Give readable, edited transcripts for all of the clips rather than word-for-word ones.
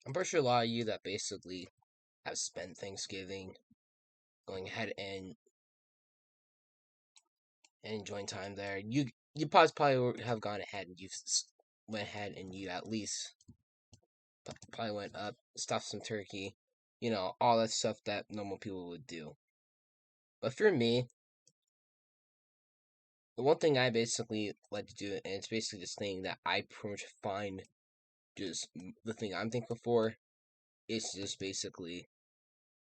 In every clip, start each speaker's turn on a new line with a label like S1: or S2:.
S1: I'm pretty sure a lot of you that basically have spent Thanksgiving going ahead and enjoying time there. You probably have gone ahead and went ahead and you at least probably went up, stuffed some turkey, all that stuff that normal people would do. But for me, the one thing I basically like to do, and it's basically this thing that I pretty much find just the thing I'm thankful for, is just basically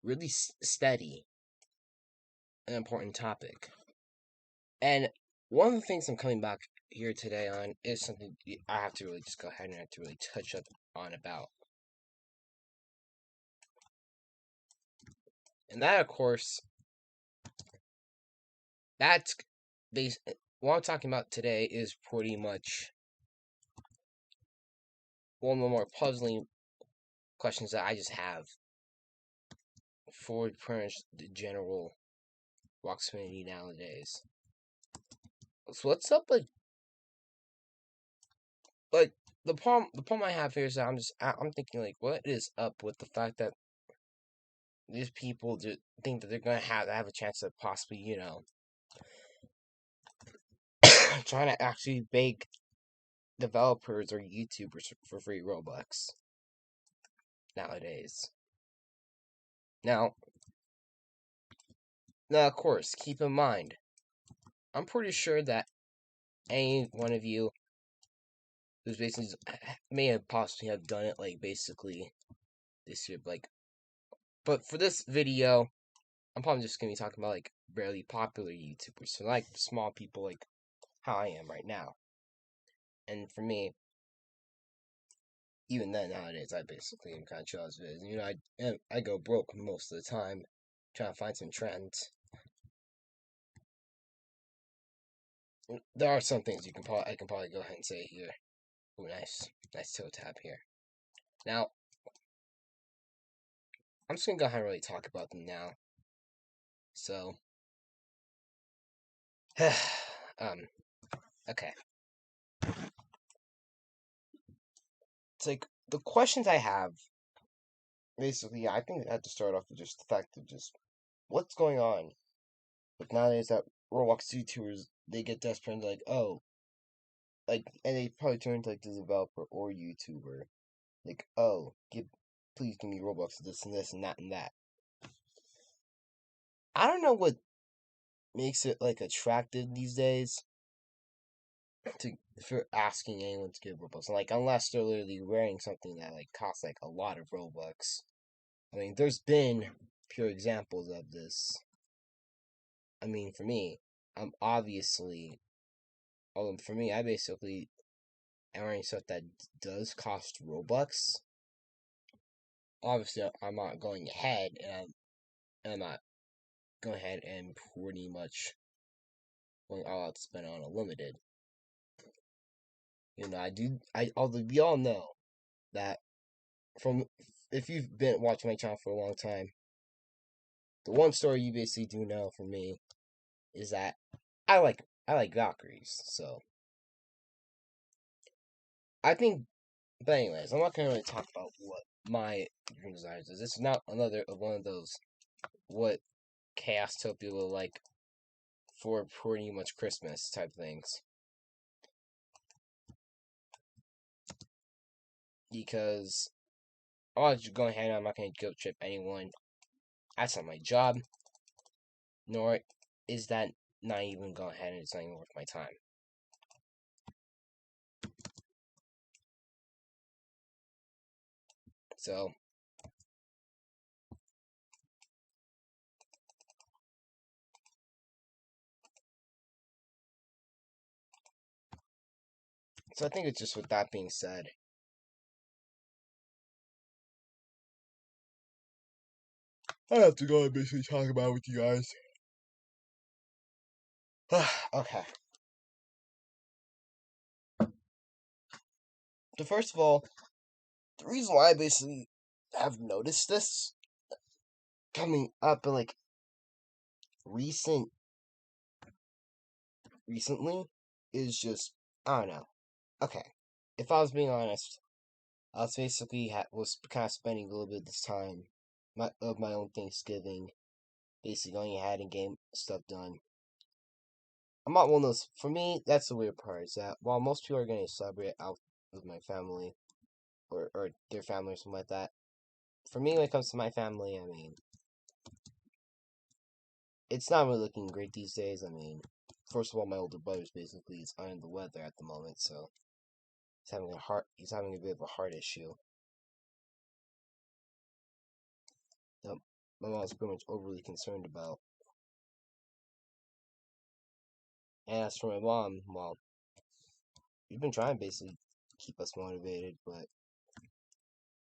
S1: really steady an important topic. And one of the things I'm coming back here today on is something I have to really just go ahead and have to really touch up on about. And that, of course, that's what I'm talking about today is pretty much one of the more puzzling questions that I just have for pretty much the general Roblox community nowadays. So what's up with the problem I have here is that I'm thinking like, what is up with the fact that these people think that they're gonna have a chance to possibly trying to actually bake developers or YouTubers for free Robux nowadays. Now, of course, keep in mind, I'm pretty sure that any one of you who's basically may have possibly have done it like basically this year, but for this video, I'm probably just gonna be talking about like barely popular YouTubers, so like small people like how I am right now. And for me, even then nowadays, I basically am kind of chill as it is. I go broke most of the time trying to find some trends. There are some things I can probably go ahead and say here. Ooh, nice toe tap here. Now, I'm just gonna go ahead and really talk about them now. So, okay. It's like the questions I have. Basically, I think I have to start off with just the fact of just what's going on. Like nowadays, that Roblox YouTubers they get desperate and like, oh, and they probably turn to like the developer or YouTuber, like, oh, please give me Roblox this and this and that and that. I don't know what makes it like attractive these days for asking anyone to give Robux. Like unless they're literally wearing something that like costs like a lot of Robux. I mean, there's been pure examples of this. I mean, for me, I'm obviously, for me, I basically am wearing stuff that does cost Robux. Obviously, I'm not going ahead and I'm not going ahead and pretty much going all out to spend on Unlimited. Although we all know that if you've been watching my channel for a long time, the one story you basically do know from me is that I like Valkyries, so I think. But anyways, I'm not gonna really talk about what my dream desires is. This is not another one of those what Chaostopia will like for pretty much Christmas type things. Because I want to go ahead and I'm not gonna guilt trip anyone. That's not my job. Nor is that not even go ahead and it's not even worth my time. So I think it's just with that being said. I have to go and basically talk about it with you guys. Okay. So first of all, the reason why I basically have noticed this coming up in like recently is just I don't know. Okay. If I was being honest, I was basically was kind of spending a little bit of this time of my own Thanksgiving, basically going ahead and getting stuff done. I'm not one of those. For me, that's the weird part. Is that while most people are going to celebrate out with my family or their family or something like that, for me, when it comes to my family, I mean, it's not really looking great these days. I mean, first of all, my older brother's basically is under the weather at the moment, so he's having a bit of a heart issue. That my mom's pretty much overly concerned about. And as for my mom, well, we've been trying to basically keep us motivated, but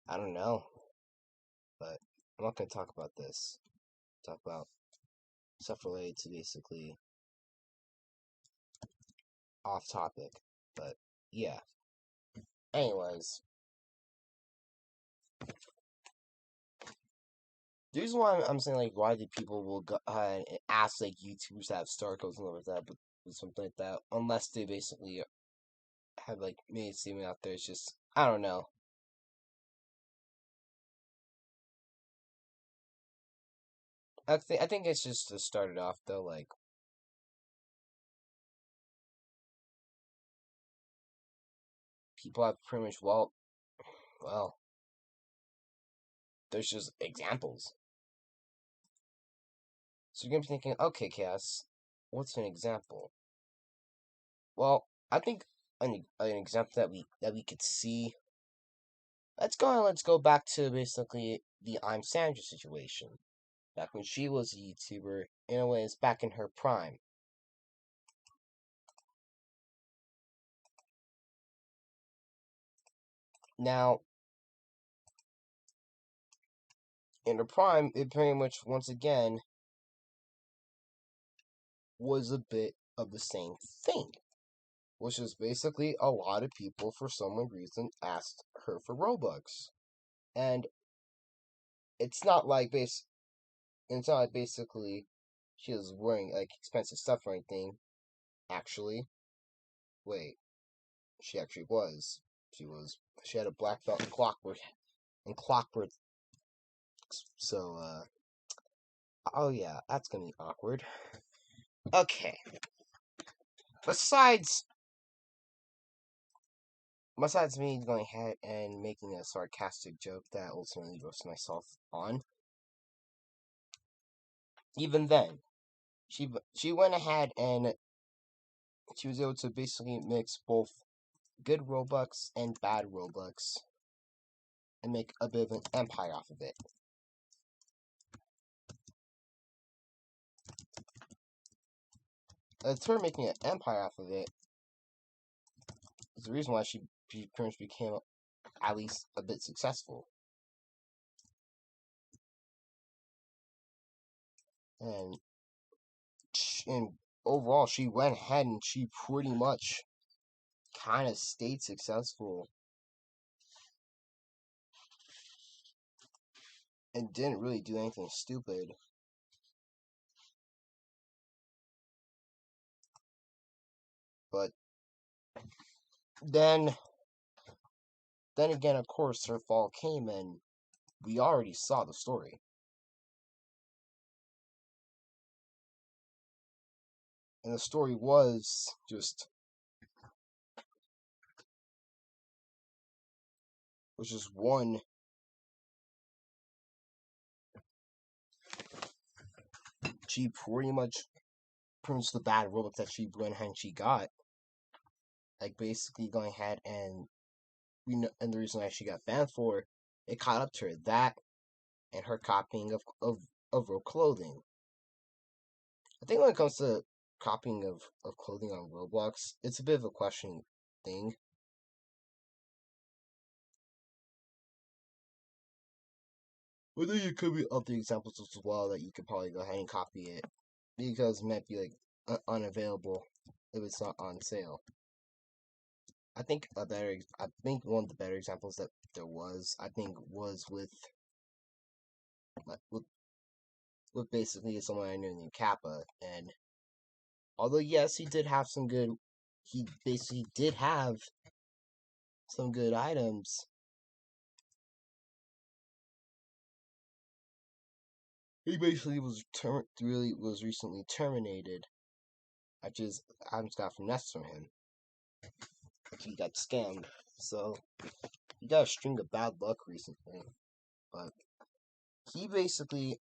S1: I don't know. But I'm not gonna talk about this. Talk about stuff related to basically off topic. But yeah. Anyways, the reason why I'm saying like why do people will go ahead and ask like YouTubers to have star codes and stuff like that, but something like that, unless they basically have like made a statement out there. It's just I don't know. I think it's just to start it off though. Like people have pretty much well, there's just examples. So you're gonna be thinking, okay, Cass, what's an example? Well, I think an example that we could see. Let's go back to basically the I'm Sandra situation. Back when she was a YouTuber, in a way, it's back in her prime. Now, in her prime, it pretty much once again was a bit of the same thing, which is basically a lot of people for some reason asked her for Robux, and it's not like basically she was wearing like expensive stuff or anything. Actually, wait, she actually was. She had a black belt in clockwork. So oh yeah, that's gonna be awkward. Okay. Besides besides me going ahead and making a sarcastic joke that ultimately roasts myself on, even then, she went ahead and she was able to basically mix both good Robux and bad Robux and make a bit of an empire off of it. It's her making an empire off of it is the reason why she pretty much became at least a bit successful. And and overall, she went ahead and she pretty much kind of stayed successful and didn't really do anything stupid. But then again, of course, her fall came and we already saw the story. And the story was just one. She pretty much the bad Robux that she went ahead and she got. Like basically going ahead and and the reason why she got banned for it caught up to her, that and her copying of real clothing. I think when it comes to copying of clothing on Roblox, it's a bit of a questioning thing. But then you could be other examples as well that you could probably go ahead and copy it because it might be like unavailable if it's not on sale. I think one of the better examples that there was, was with basically someone I knew named Kappa, and although yes, he basically did have some good items. He basically was recently terminated. I just got finesse from him. He got scammed. So he got a string of bad luck recently. But he basically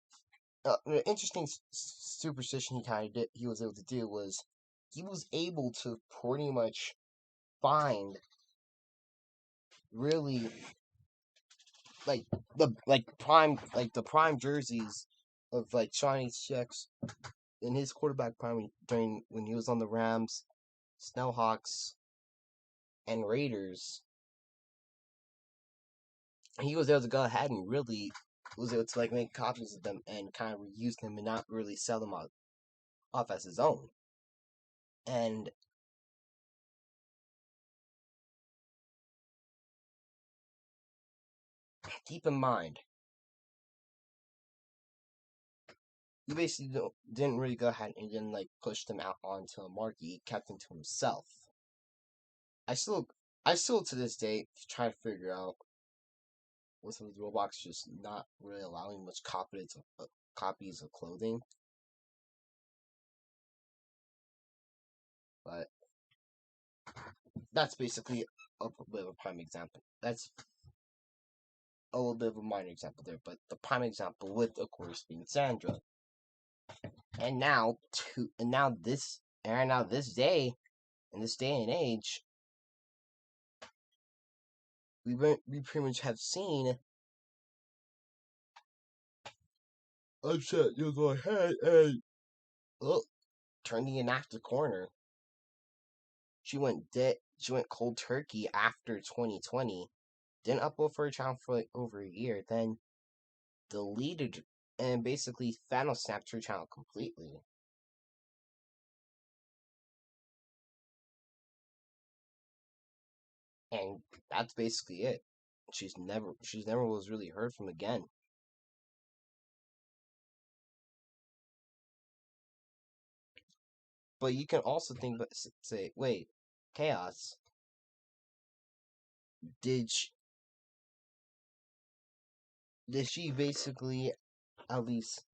S1: the interesting superstition he kind of did he was able to do was he was able to pretty much find really the prime jerseys of like Shawnee checks in his quarterback prime during when he was on the Rams, Snellhawks, and Raiders. He was able to go ahead and really was able to like make copies of them and kind of reuse them and not really sell them off as his own. And keep in mind, he basically didn't really go ahead and didn't like push them out onto a market. He kept them to himself. I still, I still to this day try to figure out what's with Roblox just not really allowing much copies of clothing. But that's basically a bit of a prime example. That's a little bit of a minor example there, but the prime example with, of course, being Sandra. And now this day, in this day and age, we pretty much have seen. Upset, you go ahead and look, turning an after corner. She went dead. She went cold turkey after 2020. Didn't upload for her channel for like over a year. Then deleted and basically Thanos snapped her channel completely. And that's basically it. She's never was really heard from again. But you can also think, but say, wait, Chaos. Did she basically at least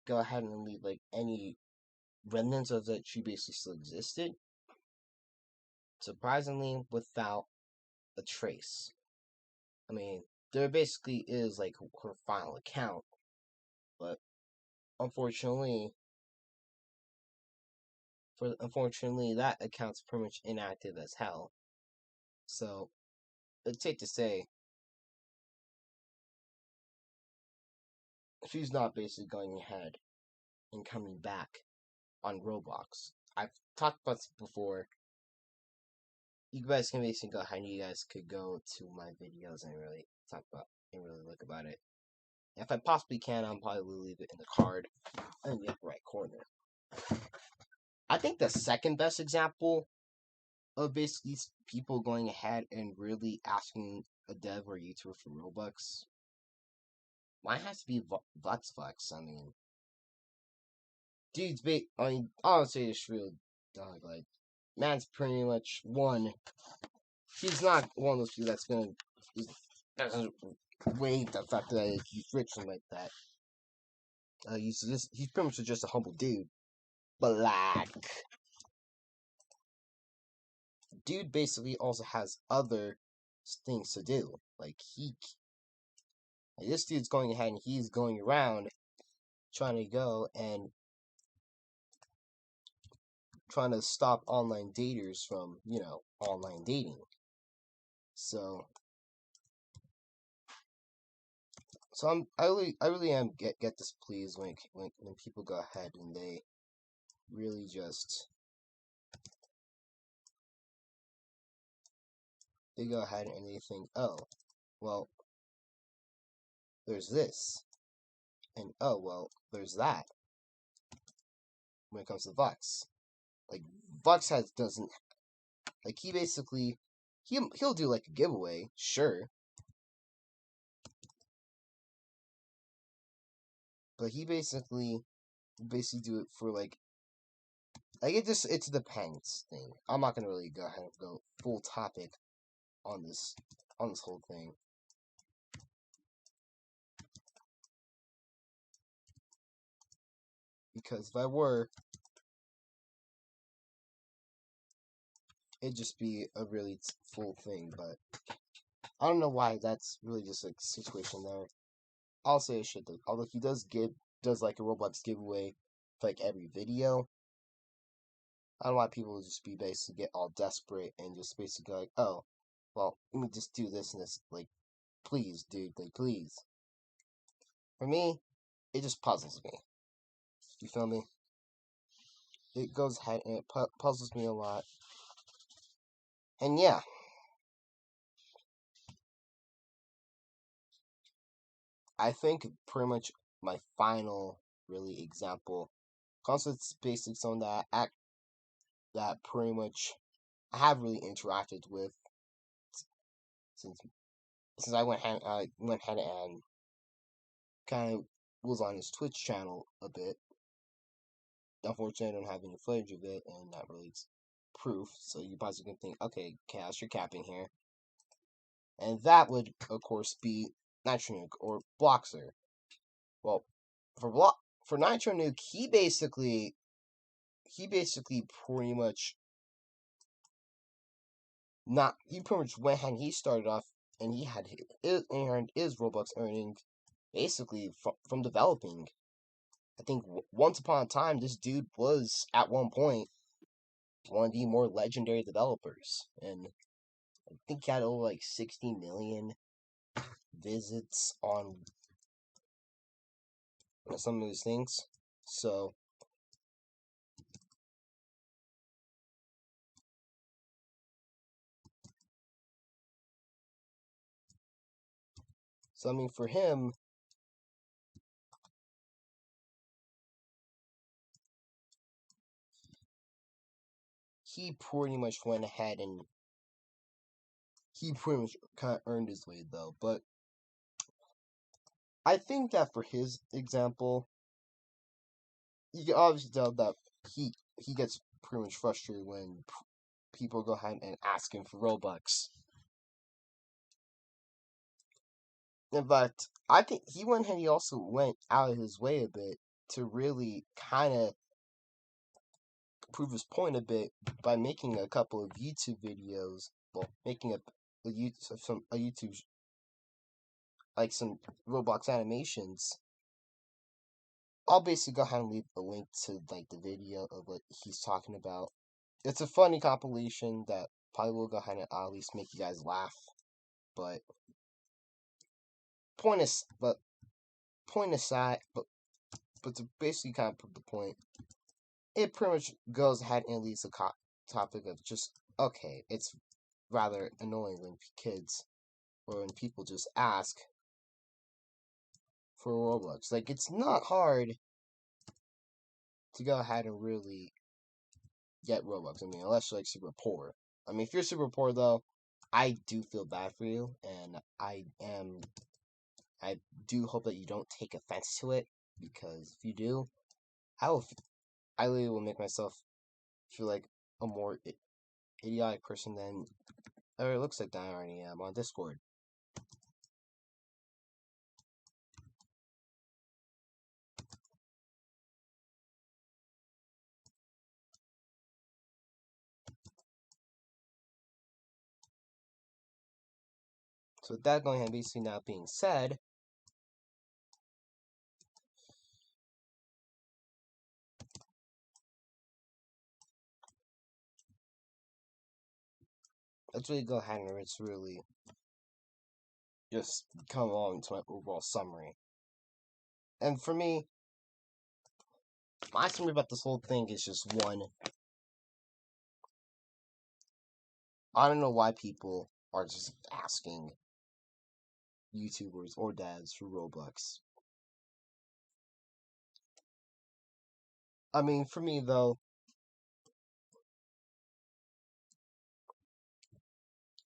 S1: go ahead and leave like any remnants of that she basically still existed? Surprisingly, without a trace. I mean, there basically is like her final account, but unfortunately, that account's pretty much inactive as hell. So it's safe to say she's not basically going ahead and coming back on Roblox. I've talked about this before. You guys can basically go ahead and you guys could go to my videos and really talk about and really look about it. If I possibly can, I'll probably leave it in the card in the upper right corner. I think the second best example of basically people going ahead and really asking a dev or YouTuber for Robux, mine has to be VuxFlex. I mean, dude's I'll say this real dog. Like, man's pretty much one. He's not one of those people that's gonna doesn't wave the fact that he's rich and like that. He's pretty much just a humble dude. But like, dude basically also has other things to do. Like this dude's going ahead and he's going around trying to go and trying to stop online daters from, online dating. So I really am get displeased when people go ahead and they really just they go ahead and they think, oh, well, there's this, and oh, well, there's that. When it comes to Vux, like Vux doesn't like he basically he'll do like a giveaway, sure, but he basically do it for like it's a depends thing. I'm not gonna really go ahead and go full topic on this whole thing. because if I were, it'd just be a really full thing, but I don't know why that's really just a situation there. I'll say it should, although he does like a Roblox giveaway for like every video. I don't know why people would just be basically get all desperate and just basically like, oh, well, let me just do this and this, like, please, dude, like, please. For me, it just puzzles me. You feel me? It goes ahead and it puzzles me a lot. And yeah. I think pretty much my final really example concepts basically on that act that pretty much I have really interacted with since I went ahead and kind of was on his Twitch channel a bit. Unfortunately, I don't have any footage of it, and not really proof. So you possibly can think, okay, Chaos, you're capping here, and that would of course be Nitro Nuke or Bloxer. Well, for Nitro Nuke, he basically pretty much went ahead and he started off and he had earned his Roblox earning basically from developing. I think once upon a time, this dude was at one point one of the more legendary developers, and I think he had over like 60 million visits on some of these things. So I mean, for him, he pretty much went ahead and he pretty much kind of earned his way though. But I think that for his example, you can obviously tell that he gets pretty much frustrated when people go ahead and ask him for Robux. In fact, I think he went ahead. He also went out of his way a bit to really kind of prove his point a bit by making a couple of YouTube videos. Well, making a YouTube like some Roblox animations. I'll basically go ahead and leave a link to like the video of what he's talking about. It's a funny compilation that probably will go ahead and at least make you guys laugh. But point aside, but to basically kind of prove the point, it pretty much goes ahead and leaves the topic of just okay. It's rather annoying when kids or when people just ask for Roblox. Like, it's not hard to go ahead and really get Roblox. I mean, unless you're like super poor. I mean, if you're super poor though, I do feel bad for you, and I do hope that you don't take offense to it, because if you do, I really will make myself feel like a more idiotic person than it looks like that I already am on Discord. So with that going ahead, basically now being said, let's really go ahead and it's really just come along to my overall summary. And for me, my summary about this whole thing is just one. I don't know why people are just asking YouTubers or dads for Robux. I mean, for me though,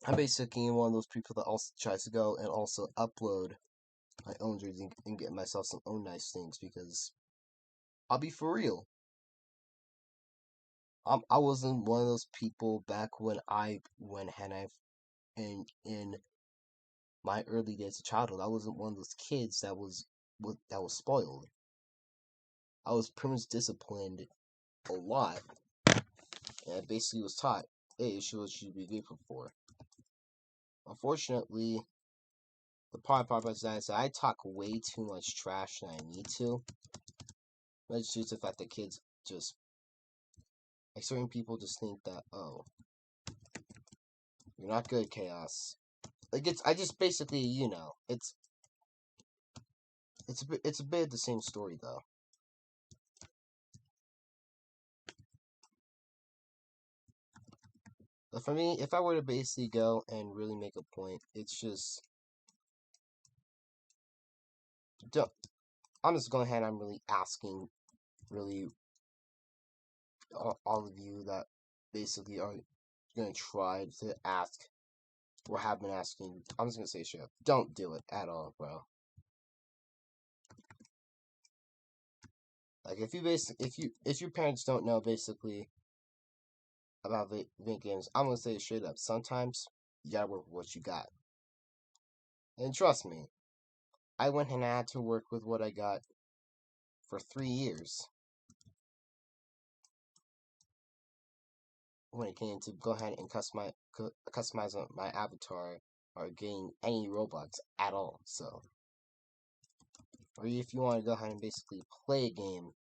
S1: I'm basically one of those people that also tries to go and also upload my own dreams and get myself some own nice things, because I'll be for real. I wasn't one of those people back when I went ahead in my early days of childhood. I wasn't one of those kids that was spoiled. I was pretty much disciplined a lot, and I basically was taught, hey, this is what you should be grateful for. Unfortunately, the part is that I talk way too much trash than I need to. That's due to the fact that kids just, like, certain people just think that, oh, you're not good, Chaos. Like, I just basically, it's a bit of the same story, though. But for me, if I were to basically go and really make a point, it's just, I'm just going ahead and I'm really asking, really, all of you that basically are going to try to ask, or have been asking, I'm just going to say straight up, don't do it at all, bro. Like, if your parents don't know, basically, about video games, I'm gonna say it straight up. Sometimes you gotta work with what you got, and trust me, I went and had to work with what I got for 3 years when it came to go ahead and customize my avatar or getting any Roblox at all. So, or if you want to go ahead and basically play a game,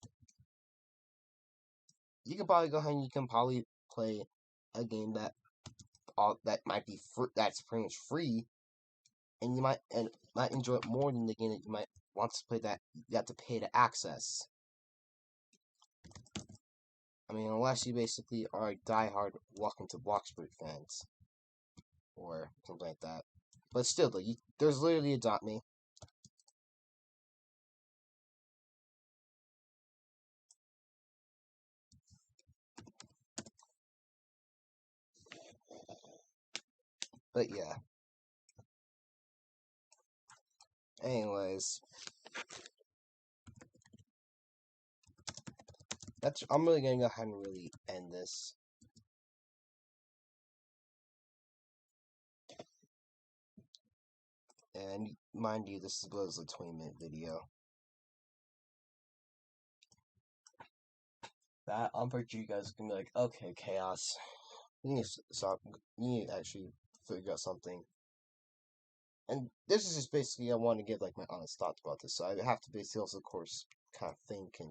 S1: you can probably go ahead and you can probably play a game that might be that's pretty much free, and you might enjoy it more than the game that you might want to play that you have to pay to access. I mean, unless you basically are a diehard Welcome to Bloxburg fans or something like that. But still, though, there's literally Adopt Me. But yeah. Anyways, I'm really gonna go ahead and really end this. And mind you, this was a 20-minute video. That I'm pretty sure you guys are gonna be like, okay, Chaos, you need to stop. You need to actually figure out something. And this is just basically, I want to give like my honest thoughts about this. So I have to basically also, of course, kind of think and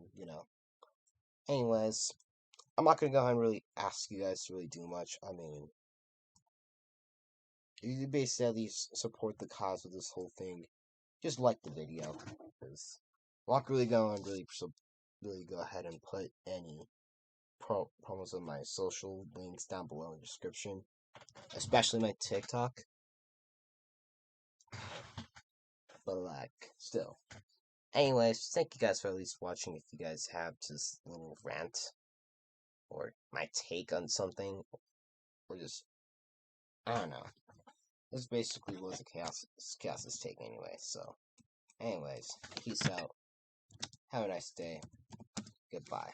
S1: Anyways, I'm not gonna go ahead and really ask you guys to really do much. I mean, you basically at least support the cause of this whole thing. Just like the video, because I'm not really going to really go ahead and put any promos on my social links down below in the description, especially my TikTok. But like, still. Anyways, thank you guys for at least watching. If you guys have just a little rant or my take on something, or just, I don't know. This basically was a Chaos's take anyway. So, anyways, peace out. Have a nice day. Goodbye.